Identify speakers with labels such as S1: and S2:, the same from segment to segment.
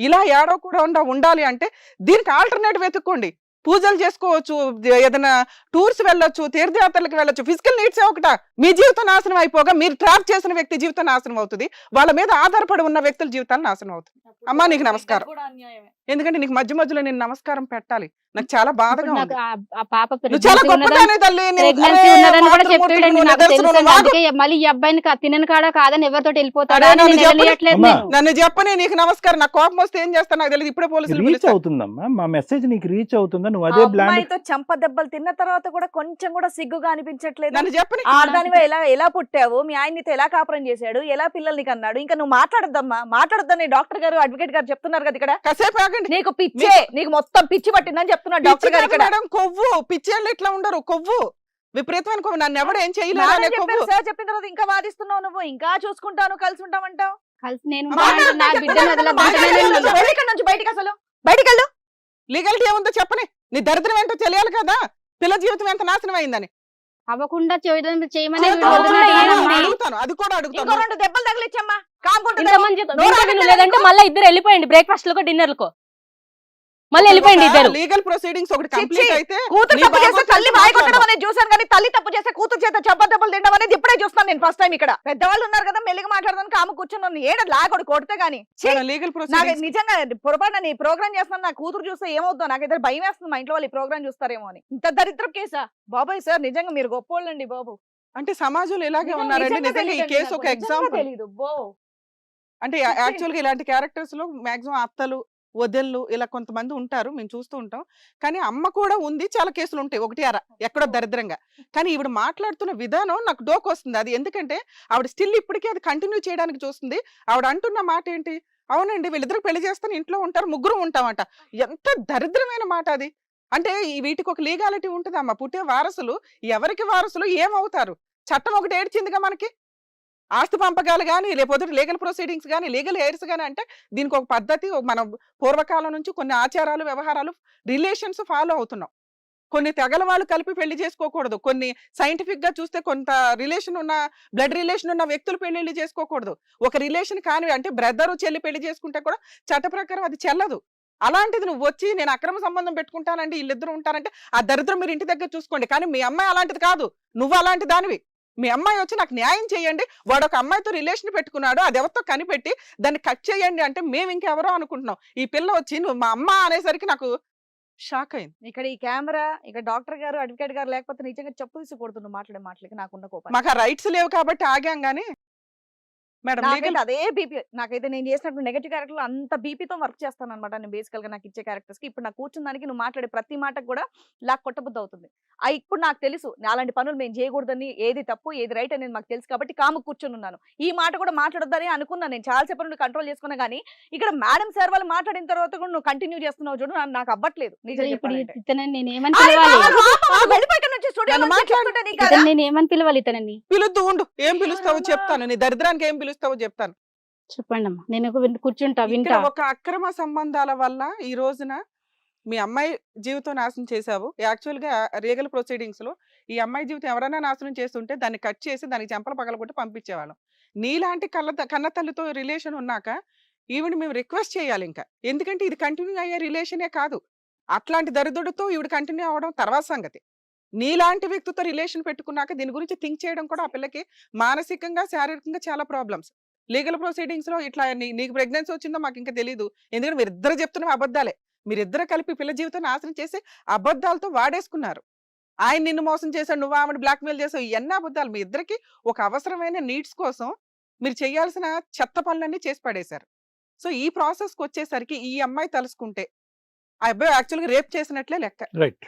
S1: ఇలా ఏడవకుండా ఉండాలి అంటే దీనికి ఆల్టర్నేట్ వెతుక్కోండి. పూజలు చేసుకోవచ్చు, ఏదైనా టూర్స్ వెళ్ళొచ్చు, తీర్థయాత్రలకు వెళ్ళొచ్చు. ఫిజికల్ నీడ్స్ ఒకట మీ జీవితం నాశనం అయిపోగా మీరు ట్రాప్ చేసిన వ్యక్తి జీవితం నాశనం అవుతుంది. వాళ్ళ మీద ఆధారపడి ఉన్న వ్యక్తుల జీవితాలు నాశనం అవుతుంది. అమ్మా నీకు నమస్కారం. ఎందుకంటే నీకు మధ్య మధ్యలో నేను నమస్కారం పెట్టాలి. నాకు చాలా బాధగా ఉంది.
S2: ఆ పాప
S1: నువ్వు చాలా గొప్పదానే తల్లి.
S2: ప్రెగ్నెన్సీ ఉన్నదని కూడా చెప్పాడండి. నాకు తెలుసు. అందుకే మళ్ళీ ఈ అబ్బాయిని తినని కాడ కాదని ఎవరితో వెళ్ళిపోతాడు
S1: నన్ను చెప్పని నీకు నమస్కారం. నాకు కోపం వస్తే ఏం చేస్తాను నాకు తెలియదు. ఇప్పుడే పోలీసులు
S3: రీచ్ అవుతుందమ్మా, మా మెసేజ్ నీకు రీచ్ అవుతుందా? నువ్వు అదే బ్లాండ్
S4: చంప దెబ్బలు తిన్న తర్వాత కూడా కొంచెం కూడా సిగ్గుగా అనిపించట్లేదు.
S1: నన్ను చెప్పని
S4: ఆడదానివే ఎలా పుట్టావు, మీ ఆయన నీతో ఎలా కాపురం చేశాడు, ఎలా పిల్లల్ని కన్నాడు, ఇంకా నువ్వు మాట్లాడద్దమ్మా. మాట్లాడొద్దని డాక్టర్ గారు అడ్వకేట్ గారు చెప్తున్నారు కదా ఇక్కడ.
S1: కాసేపు ఆగండి.
S4: నీకు పిచ్చే, నీకు మొత్తం పిచ్చి పట్టిందని చెప్తున్నాడు డాక్టర్ గారు ఇక్కడ.
S1: కొవ్వు పిచ్చేళ్ళు ఇట్లా ఉండరు. కొవ్వు విపరీతమైన కొవ్వు. నన్ను ఎవరు ఏం చేయలేదు.
S4: సార్ చెప్పిన తర్వాత ఇంకా వాదిస్తున్నావు నువ్వు. ఇంకా చూసుకుంటాను, కలిసి ఉంటామంటావు.
S2: కలిసి నేను
S4: బయటికి అసలు బయటికి వెళ్ళు.
S1: లీగల్టీ ఏముందో చెప్పని. నీ దరిద్రం ఏంటో తెలియాలి కదా. పిల్ల జీవితం ఎంత నాశనం అయిందని.
S2: అవ్వకుండా చేయమని
S1: అడుగుతాను. అది కూడా అడుగుతాను.
S4: 2 దెబ్బలు తగిలిచ్చమ్మా.
S2: లేదంటే మళ్ళీ ఇద్దరు వెళ్ళిపోయింది బ్రేక్ఫాస్ట్ లకు డిన్నర్ లకు. మళ్ళీ వెళ్ళిపోయింది ఇద్దరు.
S1: లీగల్ ప్రొసీడింగ్స్ ఒకటి కంప్లీట్ అయితే
S4: కూతురు తప్పు చేస్తే తల్లి వాయి కొట్టడం అనేది చూసాను, కానీ తల్లి తప్పు చేస్తే కూతురు చేత దెబ్బలు తినడం అనేది ఇప్పుడే చూస్తాను నేను ఫస్ట్ టైం ఇక్కడ. పెద్దవాళ్ళు ఉన్నారు కదా, మెల్లిగా మాట్లాడదానికి కాము కూర్చొని ఏడ లాగొడు కొడితే గానీ.
S1: లీగల్
S4: నాకు నిజంగా పొరపాటు నేను ఈ ప్రోగ్రామ్ చేస్తాను, నా కూతురు చూస్తే ఏమవుతుందో నాకు ఇద్దరు భయం వేస్తుంది. మా ఇంట్లో వాళ్ళు ఈ ప్రోగ్రామ్ చూస్తారేమో అని. ఇంత దరిద్రం కేసా బాబాయ్ సార్? నిజంగా మీరు గొప్పోళ్ళండి బాబు.
S1: అంటే సమాజంలో ఇలాగే ఉన్నారండి. నిజంగా ఈ కేసు ఒక ఎగ్జాంపుల్.
S4: తెలీదు బో.
S1: అంటే యాక్చువల్ గా ఇలాంటి క్యారెక్టర్స్ లో మాక్సిమం అత్తలు వదిళ్ళు ఇలా కొంతమంది ఉంటారు, మేము చూస్తూ ఉంటాం. కానీ అమ్మ కూడా ఉంది, చాలా కేసులు ఉంటాయి. 1 ఎక్కడో దరిద్రంగా. కానీ ఈవిడ మాట్లాడుతున్న విధానం నాకు డోక్ వస్తుంది. అది ఎందుకంటే ఆవిడ స్టిల్ ఇప్పటికీ అది కంటిన్యూ చేయడానికి చూస్తుంది. ఆవిడ అంటున్న మాట ఏంటి? అవునండి వీళ్ళిద్దరు పెళ్లి చేస్తాను, ఇంట్లో ఉంటారు, ముగ్గురు ఉంటామంట. ఎంత దరిద్రమైన మాట అది. అంటే వీటికి ఒక లీగాలిటీ ఉంటుంది అమ్మ. పుట్టే వారసులు ఎవరికి వారసులు ఏమవుతారు? చట్టం ఒకటి ఏడ్చిందిగా మనకి. ఆస్తి పంపకాలు కానీ, లేకపోతే లీగల్ ప్రొసీడింగ్స్ కానీ, లీగల్ హెయిర్స్ కానీ, అంటే దీనికి ఒక పద్ధతి. మనం పూర్వకాలం నుంచి కొన్ని ఆచారాలు, వ్యవహారాలు, రిలేషన్స్ ఫాలో అవుతున్నాం. కొన్ని తెగల వాళ్ళు కలిపి పెళ్లి చేసుకోకూడదు. కొన్ని సైంటిఫిక్ గా చూస్తే కొంత రిలేషన్ ఉన్న, బ్లడ్ రిలేషన్ ఉన్న వ్యక్తులు పెళ్లి చేసుకోకూడదు. ఒక రిలేషన్ కాని అంటే బ్రదరు చెల్లి పెళ్లి చేసుకుంటే కూడా చట్ట ప్రకారం అది చెల్లదు. అలాంటిది నువ్వు వచ్చి నేను అక్రమ సంబంధం పెట్టుకుంటానంటే వీళ్ళిద్దరు ఉంటారంటే ఆ దరిద్రం మీరు ఇంటి దగ్గర చూసుకోండి. కానీ మీ అమ్మాయి అలాంటిది కాదు, నువ్వు అలాంటి దానివి. మీ అమ్మాయి వచ్చి నాకు న్యాయం చేయండి, వాడు ఒక అమ్మాయితో రిలేషన్ పెట్టుకున్నాడు, అది ఎవరితో కనిపెట్టి దాన్ని కట్ చేయండి అంటే మేము ఇంకెవరో అనుకుంటున్నాం. ఈ పిల్ల వచ్చి నువ్వు మా అమ్మ అనేసరికి నాకు షాక్ అయింది.
S4: ఇక్కడ ఈ కెమెరా, ఇక్కడ డాక్టర్ గారు, అడ్వకేట్ గారు లేకపోతే నిజంగా చెప్పు తీసి కొడుతున్నావు మాట్లాడే మాటలకి. నాకున్న కోపం.
S1: మాకు ఆ రైట్స్ లేవు కాబట్టి ఆగాం. గానీ మేడం
S4: అదే బీపీ నాకైతే నేను చేసినట్టు నెగటివ్ క్యారెక్టర్ అంత బీపీతో వర్క్ చేస్తాను అనమాట. నేను బేసికల్ గా నాకు ఇచ్చే క్యారెక్టర్స్ కి ఇప్పుడు నాకు కూర్చున్న దానికి నువ్వు మాట్లాడే ప్రతి మాటకు కూడా లాక్ కొట్టబుద్ధి అవుతుంది. ఇప్పుడు నాకు తెలుసు అలాంటి పనులు మేము చేయకూడదని, ఏది తప్పు ఏది రైట్ అనేది మాకు తెలుసు కాబట్టి కాము కూర్చొని ఉన్నాను. ఈ మాట కూడా మాట్లాడొద్దని అనుకున్నాను. నేను చాలా సేపు నుండి కంట్రోల్ చేసుకున్నా కానీ ఇక్కడ మేడం సార్ వాళ్ళు మాట్లాడిన తర్వాత కూడా నువ్వు కంటిన్యూ చేస్తున్నావు చూడు, నాకు అవ్వట్లేదు.
S2: నేనేమని పిలవాలి ఇతనని?
S1: పిలుద్దు ఉండు. ఏం పిలుస్తావో చెప్తాను. నీ దరిద్రానికి ఏం పిలుస్తావో చెప్తాను.
S2: చెప్పండి అమ్మా, నేను కూర్చుంటా వింటా.
S1: ఒక అక్రమ సంబంధాల వల్ల ఈ రోజున మీ అమ్మాయి జీవితం నాశనం చేశావు. యాక్చువల్ గా లీగల్ ప్రొసీడింగ్స్ లో ఈ అమ్మాయి జీవితం ఎవరైనా నాశనం చేస్తుంటే దాన్ని కట్ చేసి దానికి చెంపలు పగలగొట్టి పంపించేవాళ్ళం. నీలాంటి కన్న తల్లితో రిలేషన్ ఉన్నాక ఈవిడ మేము రిక్వెస్ట్ చేయాలి ఇంకా. ఎందుకంటే ఇది కంటిన్యూ అయ్యే రిలేషనే కాదు. అట్లాంటి దరిద్రుడితో ఈవిడ కంటిన్యూ అవ్వడం తర్వాత సంగతి. నీలాంటి వ్యక్తితో రిలేషన్ పెట్టుకున్నాక దీని గురించి థింక్ చేయడం కూడా ఆ పిల్లకి మానసికంగా, శారీరకంగా చాలా ప్రాబ్లమ్స్. లీగల్ ప్రొసీడింగ్స్ లో ఇట్లా నీకు ప్రెగ్నెన్సీ వచ్చిందో మాకు ఇంకా తెలియదు. ఎందుకంటే మీరిద్దరు చెప్తున్న అబద్ధాలే. మీరిద్దరు కలిపి పిల్ల జీవితం నాశనం చేసి అబద్ధాలతో వాడేసుకున్నారు. ఆయన నిన్ను మోసం చేశాడు, నువ్వు ఆమెను బ్లాక్మెయిల్ చేసావు. ఇవన్నీ అబద్ధాలు. మీ ఇద్దరికి ఒక అవసరమైన నీడ్స్ కోసం మీరు చేయాల్సిన చెత్త పనులన్నీ చేసి పడేశారు. సో ఈ ప్రాసెస్కి వచ్చేసరికి ఈ అమ్మాయి తలుసుకుంటే ఆ అబ్బాయి యాక్చువల్గా రేప్ చేసినట్లే లెక్క.
S3: రైట్.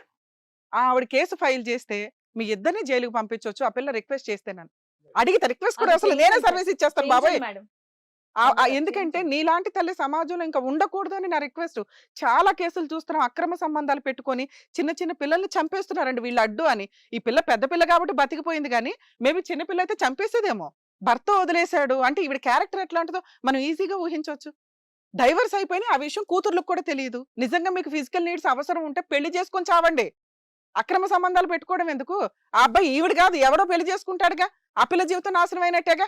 S1: ఆవిడ కేసు ఫైల్ చేస్తే మీ ఇద్దరిని జైలుకి పంపించవచ్చు. ఆ పిల్ల రిక్వెస్ట్ చేస్తే నన్ను అడిగితే రిక్వెస్ట్ కూడా అసలు నేనే సర్వీస్ ఇచ్చేస్తాను బాబాయ్. ఎందుకంటే నీలాంటి తల్లి సమాజంలో ఇంకా ఉండకూడదు అని నా రిక్వెస్ట్. చాలా కేసులు చూస్తున్నాం, అక్రమ సంబంధాలు పెట్టుకొని చిన్న చిన్న పిల్లల్ని చంపేస్తున్నారండి వీళ్ళు అడ్డు అని. ఈ పిల్ల పెద్ద పిల్ల కాబట్టి బతికిపోయింది, కానీ మేబీ చిన్న పిల్ల అయితే చంపేసేదేమో. భర్త వదిలేశాడు అంటే ఈవిడ క్యారెక్టర్ ఎట్లాంటిదో మనం ఈజీగా ఊహించవచ్చు. డైవర్స్ అయిపోయినాయి, ఆ విషయం కూతుర్లకు కూడా తెలియదు. నిజంగా మీకు ఫిజికల్ నీడ్స్ అవసరం ఉంటే పెళ్లి చేసుకొని చావండి. అక్రమ సంబంధాలు పెట్టుకోవడం ఎందుకు? ఆ అబ్బాయి ఈవిడ కాదు ఎవడో పెళ్లి చేసుకుంటాడుగా, ఆ పిల్ల జీవితం నాశనం అయినట్టేగా.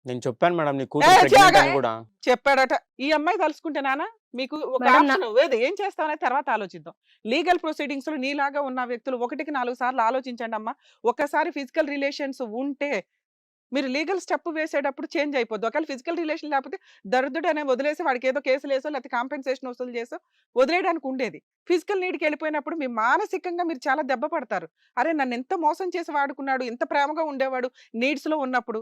S5: నేను చెప్పాను మేడం నీ
S1: ఏ,
S5: కూతురు ప్రెగ్నెంట్
S1: త్యాగ.
S5: అని కూడా.
S1: చెప్పాడట. ఈ అమ్మాయి తలుచుకుంటే నాన్న మీకు ఒక
S2: మేడం,
S1: ఆప్షన్ ఏది ఏం చేస్తామనే తర్వాత ఆలోచిద్దాం. లీగల్ ప్రొసీడింగ్స్ లో నీలాగా ఉన్న వ్యక్తులు 1కి 4 సార్లు ఆలోచించండి అమ్మా. ఒక్కసారి ఫిజికల్ రిలేషన్స్ ఉంటే మీరు లీగల్ స్టెప్ వేసేటప్పుడు చేంజ్ అయిపోద్ది. ఒకవేళ ఫిజికల్ రిలేషన్ లేకపోతే దరిద్రుడు అనే వదిలేసి వాడికి ఏదో కేసులు వేసో లేకపోతే కాంపెన్సేషన్ వసూలు చేసో వదిలేయడానికి ఉండేది. ఫిజికల్ నీడ్కి వెళ్ళిపోయినప్పుడు మీ మానసికంగా మీరు చాలా దెబ్బ పడతారు. అరే నన్ను ఎంత మోసం చేసి వాడుకున్నాడు, ఎంత ప్రేమగా ఉండేవాడు నీడ్స్ లో ఉన్నప్పుడు.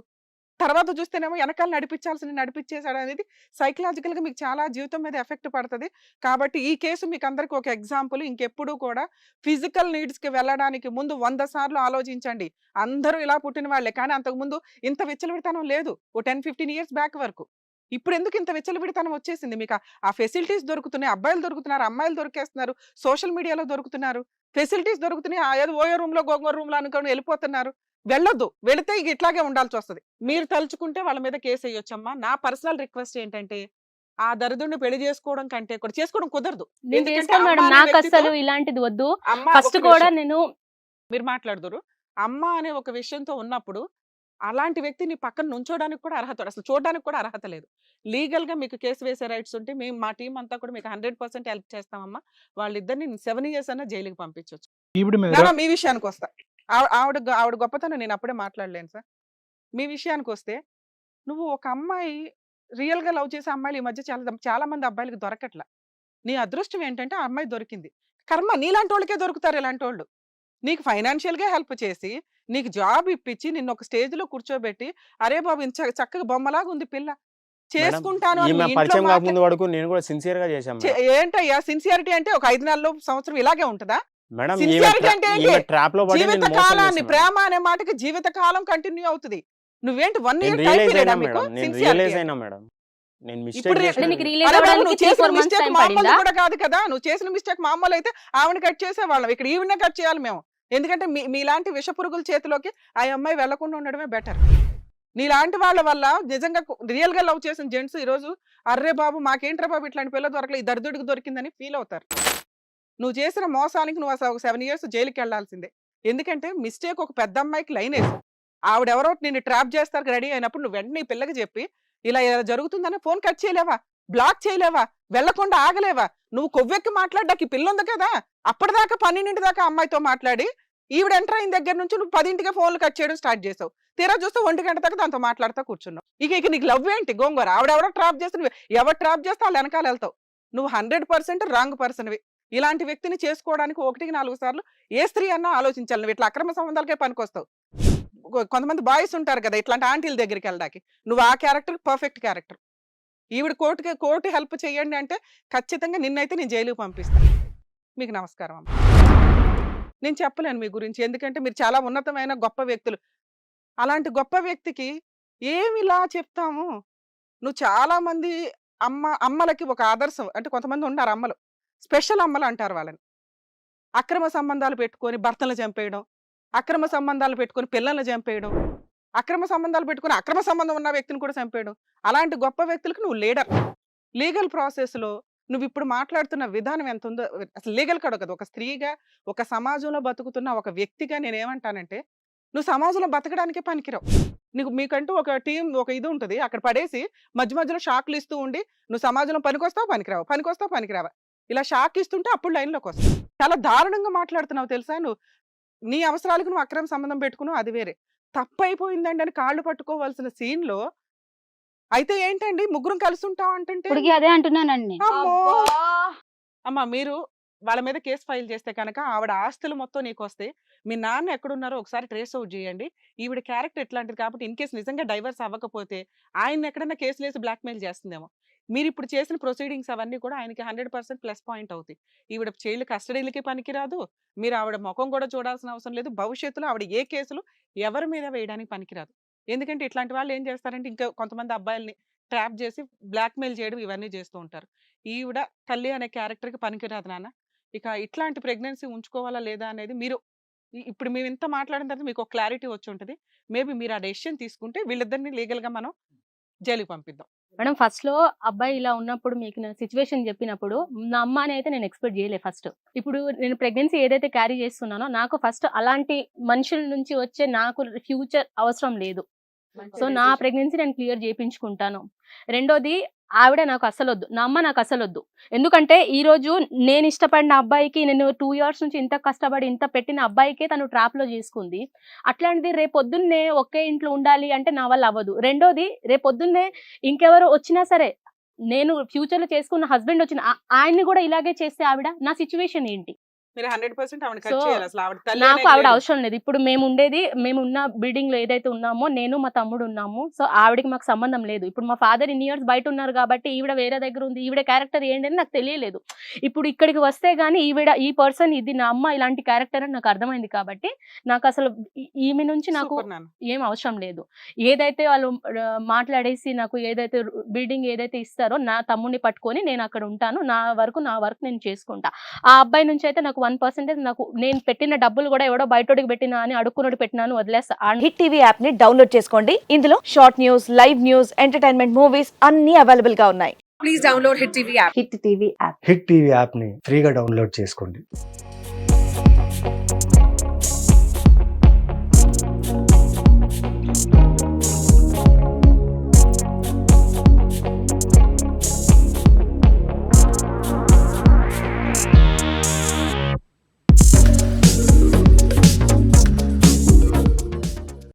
S1: తర్వాత చూస్తేనేమో వెనకాల నడిపించాల్సిన నడిపించేశాడు అనేది సైకలాజికల్ గా మీకు చాలా జీవితం మీద ఎఫెక్ట్ పడుతుంది. కాబట్టి ఈ కేసు మీకు అందరికి ఒక ఎగ్జాంపుల్. ఇంకెప్పుడు కూడా ఫిజికల్ నీడ్స్ కి వెళ్ళడానికి ముందు 100 సార్లు ఆలోచించండి. అందరూ ఇలా పుట్టిన వాళ్ళే, కానీ అంతకుముందు ఇంత విచ్చలవిడితనం లేదు. ఓ 10-15 ఇయర్స్ బ్యాక్ వరకు. ఇప్పుడు ఎందుకు ఇంత విచ్చలవిడితనం వచ్చేసింది మీకు? ఆ ఫెసిలిటీస్ దొరుకుతున్నాయి, అబ్బాయిలు దొరుకుతున్నారు, అమ్మాయిలు దొరికేస్తున్నారు, సోషల్ మీడియాలో దొరుకుతున్నారు, ఫెసిలిటీస్ దొరుకుతున్నాయి. ఏదో ఓయో రూమ్ లో గోంగూర రూమ్ లో అనుకొని వెళ్ళిపోతున్నారు. వెళ్ళొద్దు, వెళితే ఇక ఇట్లాగే ఉండాల్సి వస్తుంది. మీరు తలుచుకుంటే వాళ్ళ మీద కేసు వేయొచ్చమ్మా. నా పర్సనల్ రిక్వెస్ట్ ఏంటంటే ఆ దరిద్రుడిని పెళ్లి చేసుకోవడం కంటే కూడా చేసుకోవడం కుదరదు.
S2: నేను
S1: ఎందుకంటే
S2: చేసుకోను మేడం,
S1: అమ్మ అనే
S2: నాకు
S1: వ్యక్తితో-
S2: అసలు ఇలాంటిది వద్దు.
S1: అమ్మ
S2: ఫస్ట్
S1: ఒక
S2: కూడా
S1: నిమిషం.
S2: నేను
S1: మీరు మాట్లాడుదురు. అమ్మ అనే ఒక విషయంతో ఉన్నప్పుడు అలాంటి వ్యక్తిని పక్కన నుంచోడానికి కూడా అర్హత, అసలు చూడడానికి కూడా అర్హత లేదు. లీగల్ గా మీకు కేసు వేసే రైట్స్ ఉంటే మేము మా టీం అంతా కూడా మీకు 100% హెల్ప్ చేస్తామమ్మా. వాళ్ళిద్దరిని 7 years అన్నా జైలుకి పంపించవచ్చు.
S3: ఈవిడ మీద
S1: నాన్న మీ విషయానికి వస్తా. ఆవిడ గొప్పతనం నేను అప్పుడే మాట్లాడలేను సార్. మీ విషయానికి వస్తే నువ్వు ఒక అమ్మాయి రియల్ గా లవ్ చేసే అమ్మాయిలు ఈ మధ్య చాలా మంది అబ్బాయిలకి దొరకట్ల. నీ అదృష్టం ఏంటంటే ఆ అమ్మాయి దొరికింది. కర్మ నీలాంటి వాళ్ళకే దొరుకుతారు ఇలాంటి వాళ్ళు. నీకు ఫైనాన్షియల్ గా హెల్ప్ చేసి నీకు జాబ్ ఇప్పించి నిన్ను ఒక స్టేజ్ లో కూర్చోబెట్టి అరే బాబు ఇంత చక్కగా బొమ్మలాగా ఉంది పిల్ల చేసుకుంటాను అని
S5: ఈమె
S1: మీ ఇంట్లో
S5: పరిచయం
S1: మాట్లా-
S5: కాకముందు వరకు నేను కూడా సిన్సియర్ గా చేశాను మేడం.
S1: ఏంటయ్యా సిన్సియారిటీ అంటే ఒక 5 నెలలు సంవత్సరం ఇలాగే ఉంటుందా?
S5: మేడం
S1: sincerity అంటే ఏంటి?
S5: ట్రాప్ లో పడి నేను
S1: జీవిత
S5: మోసం
S1: కాలాన్ని
S5: చేశాను
S1: ప్రేమ అనే మాటకి జీవిత కాలం కంటిన్యూ అవుతుంది. నువ్వేంటి 1
S5: నేను
S1: year టైం
S5: రియలైజ్
S1: పీరియడా
S5: అయినా
S1: మీకు
S5: మేడం, నేను
S1: Sincerity
S5: రియలైజ్
S1: అంటే?
S5: అయినా మేడం. నేను
S1: ఇప్పుడు
S5: మిస్టేక్
S1: రే-
S2: అంటే నీకు
S5: చేశాను.
S2: రియలైజ్
S1: అరే బాబు,
S2: అవ్వడానికి
S1: నువ్వు
S2: 3-4
S1: చేసిన
S2: months
S1: మిస్టేక్
S2: టైం
S1: మామూలు
S2: పడిందా?
S1: కూడా కాదు కదా. నువ్వు చేసిన మిస్టేక్ మామూలు అయితే ఆవిడ కట్ చేసేవాళ్ళం. ఇక్కడ ఈవిడనే కట్ చేయాలి మేము. ఎందుకంటే మీలాంటి విష పురుగుల చేతిలోకి ఆ అమ్మాయి వెళ్లకుండా ఉండడమే బెటర్. నీలాంటి వాళ్ళ వల్ల నిజంగా రియల్ గా లవ్ చేసిన జెంట్స్ ఈ రోజు అర్రే బాబు మాకేంట్రా బాబు ఇట్లాంటి పిల్ల దొరకలేదు, ఈ దరిద్రుడికి దొరికిందని ఫీల్ అవుతారు. నువ్వు చేసిన మోసానికి నువ్వు అసలు ఒక 7 years జైలుకి వెళ్లాల్సిందే. ఎందుకంటే మిస్టేక్ ఒక పెద్ద అమ్మాయికి లైన్ వేసి ఆవిడెవరో నిన్ను ట్రాప్ చేస్తారు రెడీ అయినప్పుడు నువ్వు వెంటనే ఈ పిల్లకి చెప్పి ఇలా జరుగుతుందని ఫోన్ కట్ చేయలేవా, బ్లాక్ చేయలేవా, వెళ్లకుండా ఆగలేవా? నువ్వు కొవ్వెక్కి మాట్లాడడానికి పిల్ల ఉంది కదా, అప్పటిదాకా 12 దాకా అమ్మాయితో మాట్లాడి ఈవిడ ఎంటర్ అయిన దగ్గర నుంచి నువ్వు 10 ఫోన్లు కట్ చేయడం స్టార్ట్ చేసావు. తీరా చూస్తే 1 గంట దాకా దాంతో మాట్లాడుతూ కూర్చున్నావు. ఇక నీకు లవ్ ఏంటి గోంగూర? ఆవిడెవరో ట్రాప్ చేస్తే నువ్వు ఎవరు ట్రాప్ చేస్తే వాళ్ళు వెనకాల వెళ్తావు. నువ్వు 100% రాంగ్ పర్సన్వి. ఇలాంటి వ్యక్తిని చేసుకోవడానికి 1-4 సార్లు ఏ స్త్రీ అన్నా ఆలోచించాలి. నువ్వు ఇట్లా అక్రమ సంబంధాలకే పనికొస్తావు. కొంతమంది బాయ్స్ ఉంటారు కదా ఇట్లాంటి ఆంటీల దగ్గరికి వెళ్ళడానికి, నువ్వు ఆ క్యారెక్టర్ పర్ఫెక్ట్ క్యారెక్టర్. ఈవిడ కోర్టు హెల్ప్ చేయండి అంటే ఖచ్చితంగా నిన్నైతే నేను జైలుకి పంపిస్తాను. మీకు నమస్కారం అమ్మ. నేను చెప్పలేను మీ గురించి, ఎందుకంటే మీరు చాలా ఉన్నతమైన గొప్ప వ్యక్తులు. అలాంటి గొప్ప వ్యక్తికి ఏమిలా చెప్తాము? నువ్వు చాలా మంది అమ్మలకి ఒక ఆదర్శం. అంటే కొంతమంది ఉన్నారు అమ్మలు, స్పెషల్ అమ్మలు అంటారు వాళ్ళని. అక్రమ సంబంధాలు పెట్టుకొని భర్తలు చంపేయడం, అక్రమ సంబంధాలు పెట్టుకొని పిల్లల్ని చంపేయడం, అక్రమ సంబంధాలు పెట్టుకొని అక్రమ సంబంధం ఉన్న వ్యక్తిని కూడా చంపేయడం. అలాంటి గొప్ప వ్యక్తులకు నువ్వు లీడర్. లీగల్ ప్రాసెస్ లో నువ్వు ఇప్పుడు మాట్లాడుతున్న విధానం ఎంత ఉందో అసలు లీగల్ కాదు కదా. ఒక స్త్రీగా ఒక సమాజంలో బతుకుతున్న ఒక వ్యక్తిగా నేనేమంటానంటే నువ్వు సమాజంలో బతకడానికే పనికిరావు. మీకంటూ ఒక టీం ఒక ఇది ఉంటుంది, అక్కడ పడేసి మధ్యలో షాక్లు ఇస్తూ ఉండి నువ్వు సమాజంలో పనికొస్తావు పనికిరావా ఇలా షాక్ ఇస్తుంటే అప్పుడు లైన్లోకి వస్తావు. చాలా దారుణంగా మాట్లాడుతున్నావు తెలుసా. నువ్వు నీ అవసరాలకు నువ్వు అక్రమ సంబంధం పెట్టుకున్నావు, అది వేరే. తప్పు అయిపోయిందండి అని కాళ్ళు పట్టుకోవాల్సిన సీన్ లో అయితే ఏంటండి ముగ్గురం కలిసి ఉంటాం అంటే
S6: ఇప్పటికీ అదే అంటున్నానండి.
S1: అమ్మో!
S4: అబ్బా!
S1: అమ్మా మీరు వాళ్ళ మీద కేసు ఫైల్ చేస్తే కనుక ఆవిడ ఆస్తులు మొత్తం నీకు వస్తాయి. మీ నాన్న ఎక్కడున్నారో ఒకసారి ట్రేస్ అవుట్ చేయండి. ఈవిడ క్యారెక్టర్ ఎట్లాంటిది కాబట్టి ఇన్ కేసు నిజంగా డైవర్స్ అవ్వకపోతే ఆయన ఎక్కడైనా కేసులు వేసి బ్లాక్మెయిల్ చేస్తుందేమో. మీరు ఇప్పుడు చేసిన ప్రొసీడింగ్స్ అవన్నీ కూడా ఆయనకి 100% ప్లస్ పాయింట్ అవుతాయి. ఈవిడ చైల్డ్ కస్టడీలకి పనికిరాదు. మీరు ఆవిడ ముఖం కూడా చూడాల్సిన అవసరం లేదు. భవిష్యత్తులో ఆవిడ ఏ కేసులు ఎవరి మీద వేయడానికి పనికిరాదు. ఎందుకంటే ఇట్లాంటి వాళ్ళు ఏం చేస్తారంటే ఇంకా కొంతమంది అబ్బాయిల్ని ట్రాప్ చేసి బ్లాక్మెయిల్ చేయడం ఇవన్నీ చేస్తూ ఉంటారు. ఈవిడ తల్లి అనే క్యారెక్టర్కి పనికిరాదు నాన్న. ఇక ఇట్లాంటి ప్రెగ్నెన్సీ ఉంచుకోవాలా లేదా అనేది మీరు ఇప్పుడు మేము ఇంత మాట్లాడిన తర్వాత మీకు ఒక క్లారిటీ వచ్చి ఉంటుంది. మేబీ మీరు ఆ డెసిషన్ తీసుకుంటే వీళ్ళిద్దరిని లీగల్ గా మనం జైలుకి పంపిద్దాం.
S2: మేడం ఫస్ట్ లో అబ్బాయి ఇలా ఉన్నప్పుడు మీకు నేను సిచ్యువేషన్ చెప్పినప్పుడు నా అమ్మ అని అయితే నేను ఎక్స్పెక్ట్ చేయలేదు. ఫస్ట్ ఇప్పుడు నేను ప్రెగ్నెన్సీ ఏదైతే క్యారీ చేస్తున్నానో నాకు ఫస్ట్ అలాంటి మనుషుల నుంచి వచ్చే నాకు ఫ్యూచర్ అవసరం లేదు. సో నా ప్రెగ్నెన్సీ నేను క్లియర్ చేయించుకుంటాను. రెండోది ఆవిడ నాకు అసలు వద్దు, నా అమ్మ నాకు అసలు వద్దు. ఎందుకంటే ఈ రోజు నేను ఇష్టపడిన అబ్బాయికి, నేను 2 years నుంచి ఇంత కష్టపడి ఇంత పెట్టిన అబ్బాయికే తను ట్రాప్ లో చేసుకుంది. అట్లాంటిది రేపొద్దున్నే ఒకే ఇంట్లో ఉండాలి అంటే నా వల్ల అవ్వదు. రెండోది రేపొద్దున్నే ఇంకెవరు వచ్చినా సరే, నేను ఫ్యూచర్ లో చేసుకున్న హస్బెండ్ వచ్చిన ఆయన్ని కూడా ఇలాగే చేస్తే ఆవిడ, నా సిచ్యువేషన్ ఏంటి?
S1: మీరు 100% ఆవిడ
S2: సో,
S1: కట్ చేయాలి. అసలు ఆవిడ తల్లి
S2: నాకు
S1: అనేది
S2: ఆవిడ
S1: లేదు.
S2: అవసరం లేదు. ఇప్పుడు మేము ఉన్న బిల్డింగ్ లో ఏదైతే ఉన్నామో నేను మా తమ్ముడు ఉన్నాము. సో ఆవిడకి మాకు సంబంధం లేదు. ఇప్పుడు మా ఫాదర్ ఇన్ని ఇయర్స్ బయట ఉన్నారు కాబట్టి ఈవిడ వేరే దగ్గర ఉంది, ఈవిడ క్యారెక్టర్ ఏంటని నాకు తెలియలేదు. ఇప్పుడు ఇక్కడికి వస్తే గానీ ఈ పర్సన్ ఇది నా అమ్మ ఇలాంటి క్యారెక్టర్ అని నాకు అర్థమైంది కాబట్టి నాకు అసలు ఈమె నుంచి నాకు
S1: సూపర్ నాన్న.
S2: ఏం అవసరం లేదు. ఏదైతే వాళ్ళు మాట్లాడేసి నాకు ఏదైతే బిల్డింగ్ ఏదైతే ఇస్తారో నా తమ్ముడిని పట్టుకొని నేను అక్కడ ఉంటాను. నా వర్క్ నేను చేసుకుంటా. ఆ అబ్బాయి నుంచి అయితే నాకు 1% నాకు నేను పెట్టిన డబ్బులు కూడా ఎవడో బయటోడికి పెట్టినా అని అడుక్కున్నోడు పెట్టినాను వదిలేస్తా.
S4: హిట్ టీవీ యాప్ ని డౌన్లోడ్ చేసుకోండి. ఇందులో short news, live news, entertainment movies అన్ని అవైలబుల్ గా ఉన్నాయి.
S6: Please download Hit TV app.
S2: Hit TV app.
S7: Hit TV యాప్ని ఫ్రీగా డౌన్లోడ్ చేసుకోండి.